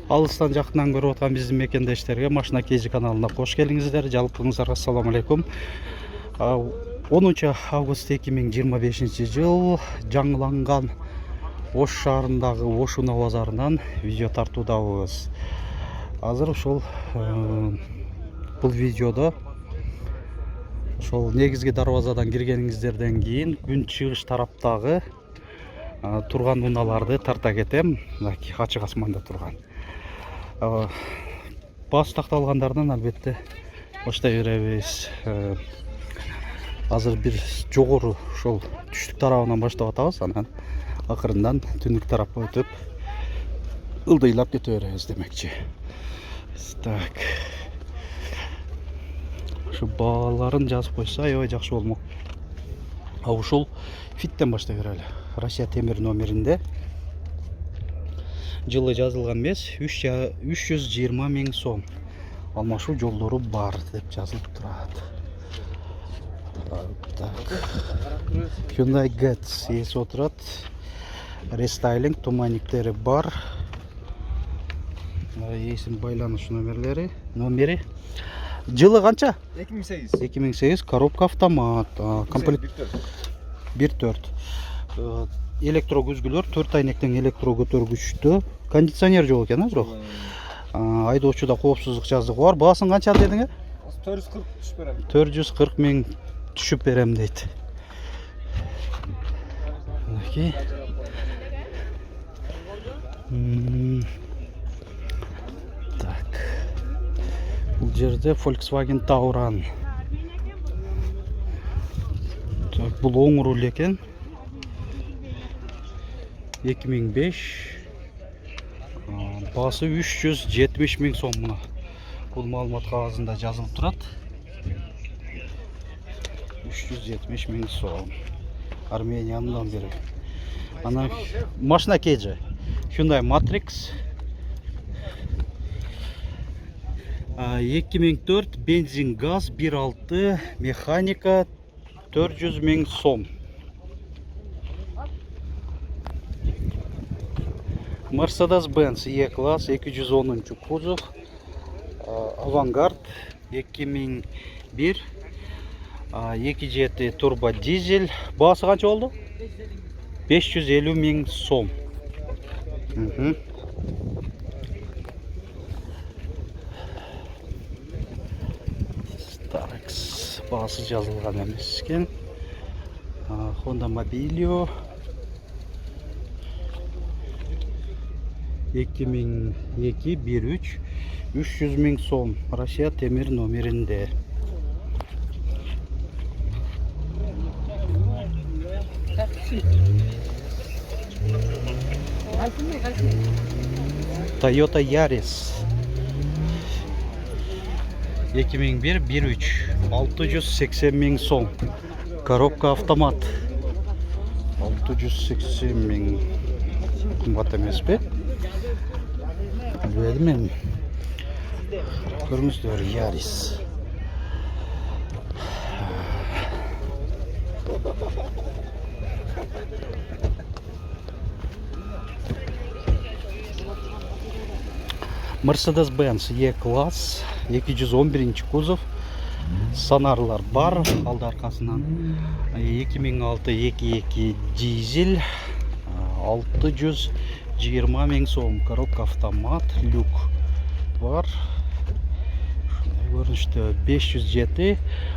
Алыстан жактынан көрүп аткан биздин мекендештерге Машина KG каналына кош келиңиздер. Жалпыңыздарга ассаламу алейкум. 10 август 2025 жыл жаңыланган Ош шаарындагы Ошуна базарынан видео тартуудабыз. Азыр ушул бул видеодо ошол негизги дарбазадан киргениңиздерден кийин күн чыгыш тараптагы турган унааларды тарта кетем. Ачык асманда турган. Бас такталгандардан албетте баштай беребиз. Азыр бир жогору ошол түштүк тарабынан баштап атабыз, анан акырындан түндүк тарапка өтүп ылдыйлап кете беребиз демекчи. Так. Şu bağların жазып койсо аябай жакшы болмок. Ушул фиттен баштай берели. Россия темир номеринде жылы жазылган эмес, 320 000 сом. Алмашуу жолдору бар деп жазылып турат. Так. Hyundai Getz ээси отурат. Рестайлинг туманниктери бар. Ээсинин байланыш номери. Жылы канча? 2008. 2008 коробка автомат. Комплект 1.4. Электро күзгүлөр, 4 айнектен электро көтөргүчтүү. Кондиционер жок экен, а бирок. Айдоочуда коопсуздук жаздыгы бар. Баасын канча дедиңер? 440 түшүп берем. 440 000 түшүп берем дейт. Окей. Так. Бул жерде Volkswagen Tauran. Так, бул оң руль экен. 2005. Басы 370 000 сом мына. Бул маалымат кагазында жазылып турат. 370 000 сом. Арменияндан бери. Ана Машина KG. Hyundai Matrix. 2004 бензин газ 1.6 механика 400 000 сом. Mercedes-Benz E-класс 210 кузов. Авангард 2001 2.7 турбо дизель. Баасы канча болду? 550 000 сом. Старекс баасы жазылган эмес экен. Honda Mobilio 2002 1.3 300 000 сом. Россия темир номеринде. Toyota Yaris 2001 1.3 680 000 сом. Коробка автомат 680 000. Кымбат эмеспи? Билбедим мен. Көрүңүздөр, Yaris. Mercedes-Benz E-класс 211 кузов. Сонарлар бар, алды аркасынан 2006 2.2 дизель 620 000 сом. Коробка автомат, люк бар. Көрүнүштө 507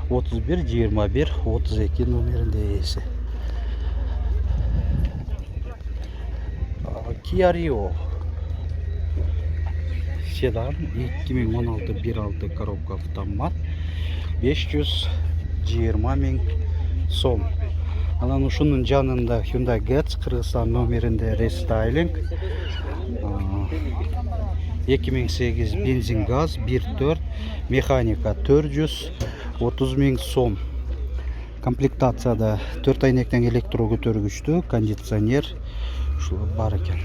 31 21 32 номеринде ээси. Kia Rio седан 2016 1.6 коробка автомат 520 000 сом. Анан ушунун жанында Hyundai Getz Кыргызстан номеринде рестайлинг 2008 бензин газ 1.4 механика 430 000 сом. Комплектацияда 4 айнектен электро көтөргүчтүү, кондиционер ушул бар экен.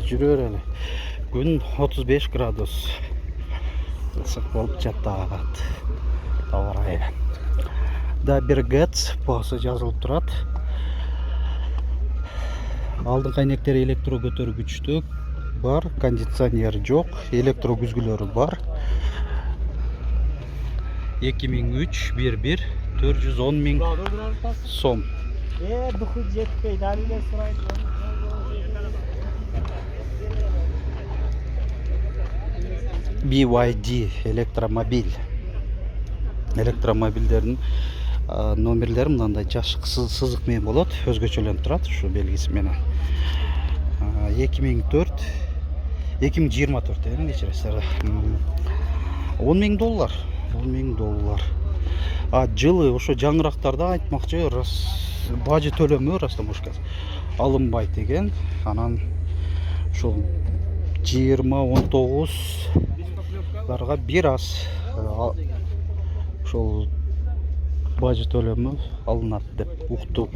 Жүрөр эле. Күн 35 градус. Ысык болуп жатат. Ауа райы. да бир гэц баасы жазылып турат. Алдыңкы айнектер электро көтөргүчтүү бар, кондиционер жок, электро күзгүлөрү бар. 2003 11 410 миң сом. Духу жетпей, дәлелер сұрайды. BYD электромобиль. Электромобильдердин номерлери мындай жашык сызык менен болот, өзгөчөлөнүп турат ушу белгиси менен. 2004 2024 эми кечиресиздер. 10 миң доллар. 10 миң доллар. Жылы ошо жаңырактарда айтмакчы бажы төлөмү растамушка алынбайт экен. Анан ушул 20-19 бир аз ошол бажы төлөмү алынат деп уктум.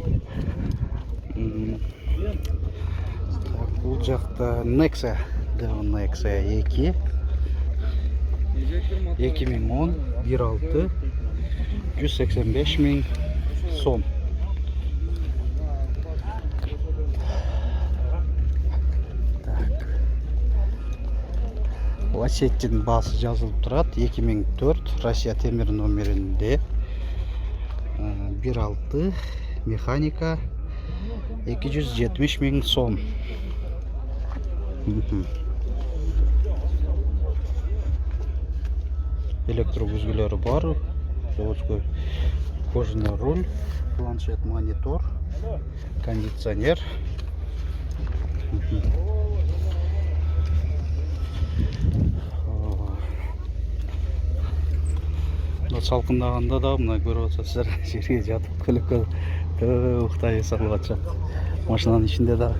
Бул жакта Nexia 2 2010 1.6 185 миң сом. Лачеттин баасы жазылып турат. 2004 Россия темир номеринде 1.6 механика 270 миң сом. Электро күзгүлөрү бар. Заводской кожаный руль, планшет, монитор, кондиционер. Салкындаганда да мына көрүп атасыздар, жерге жатып көлөккө уктай салып атышат. Машинанын ичинде да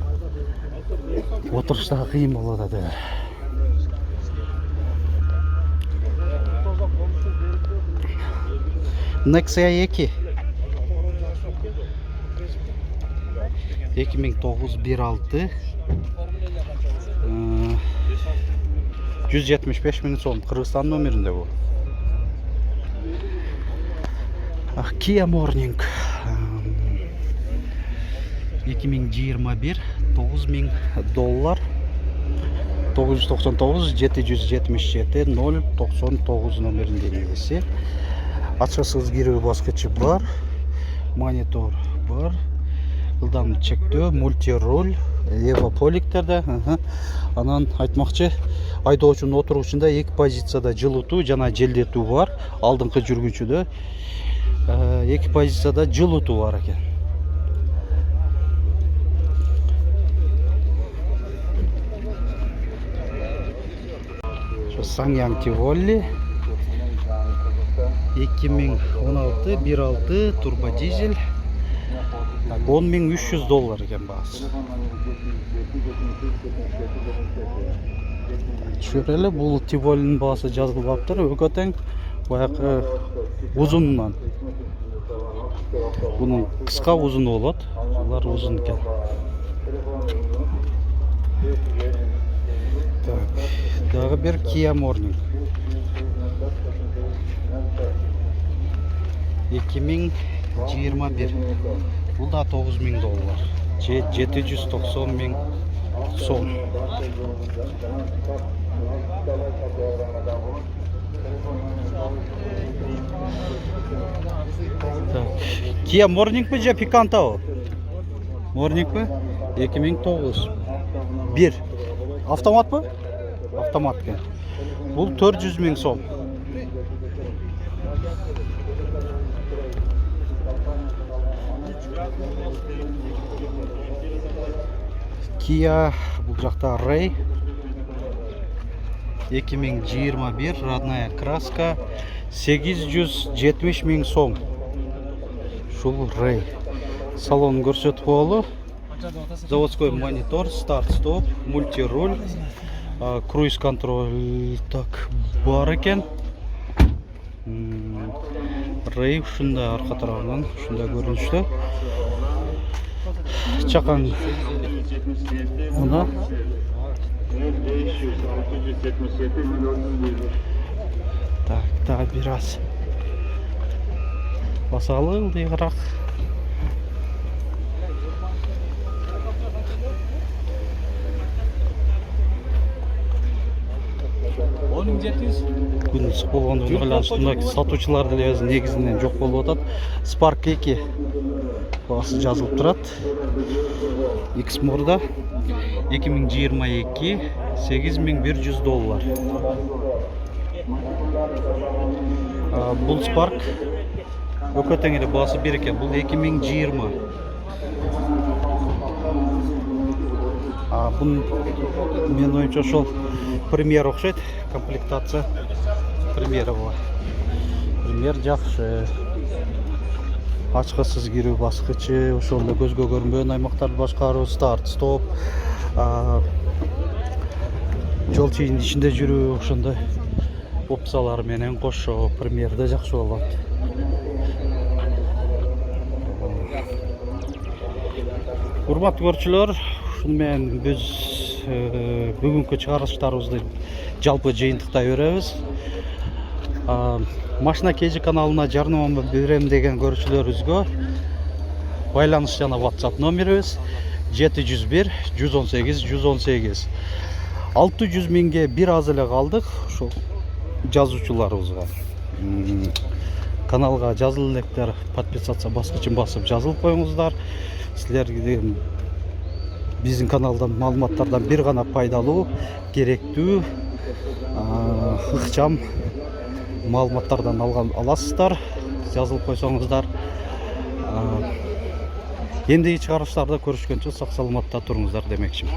отурушта кыйын болот да. Nexia 2 2009 1.6 175 миң сом. Кыргызстан номеринде бу. Kia Morning 2021 9 миң доллар 999 777 099 номеринде ээси. Ачкысыз кирүү баскычы бар, монитор бар, ылдамдык чектөө, мультируль, эвополиктерде. Анан айтмакчы, айдоочунун отурушунда эки позицияда жылытуу жана желдетүү бар. Алдыңкы жүргүнчүдө эки позицияда жылытуу бар экен. Sanyang Tivoli 2016 1.6 турбо дизель 10.300 доллар екен баасы. Шүрелі бұл Тиволинин баасы жазылып аптыр. Өкөтең баякы узунунан. Бунун кыска узун болот. Булар узун экен. Дагы бир Kia Morning 2021. Бул да 9 миң доллар. 790 миң сом. Kia Morning бе же Picanto? Morning бе? 2009. 1. Автомат бе? Автомат кен. Бул 400 миң сом. Kia бул жакта Ray 2021 родная краска 870 миң сом. Шул Ray. Салон көрсөтүп болу. Заводской монитор, старт-стоп, мультируль, круиз контроль так бар экен. Ray ушунда арка тарабынан ушунда көрүнүштө. Чакан мына так, бир аз басалы ылдыйгыраак. 10.700. Күн ысык болгондугуна байланыштуу мына сатуучулар деле өзү негизинен жок болуп атат. Spark 2 баасы жазылып турат. X мурда 2022 $8.100. Бул Spark өкө тең эле баасы бир экен. Бул 2020. Бун мен оюмча ошол Премьер окшойт, комплектация Премьер була. Премьер жакшы. Ачкысыз кирүү баскычы, ошол эле көзгө көрүнбөгөн аймактарды башкаруу, старт, стоп, жол чыйын ичинде жүрүү, ошондой опциялар менен кошо Премьерде жакшы болот. Урматтуу көрүүчүлөр, ушуну менен биз бүгүнкү чыгарылыштарыбызды жалпы жыйынтыктай беребиз. Машина KG каналына жарнама берем деген көрүүчүлөрүбүзгө байланыш жана WhatsApp номерибиз 701 118 118. 600 миңге бир аз эле калдык ошол жазуучуларыбызга. Каналга жазыл электер, подписаться баскычын басып жазылып коюңуздар. Силерге биздин каналдан маалыматтардан бир гана пайдалуу, керектүү, ыкчам маалыматтардан аласыздар. Жазылып койсоңуздар. Эндиги чыгарылыштарда көрүшкөнчө сак саламатта туруңуздар демекчимин.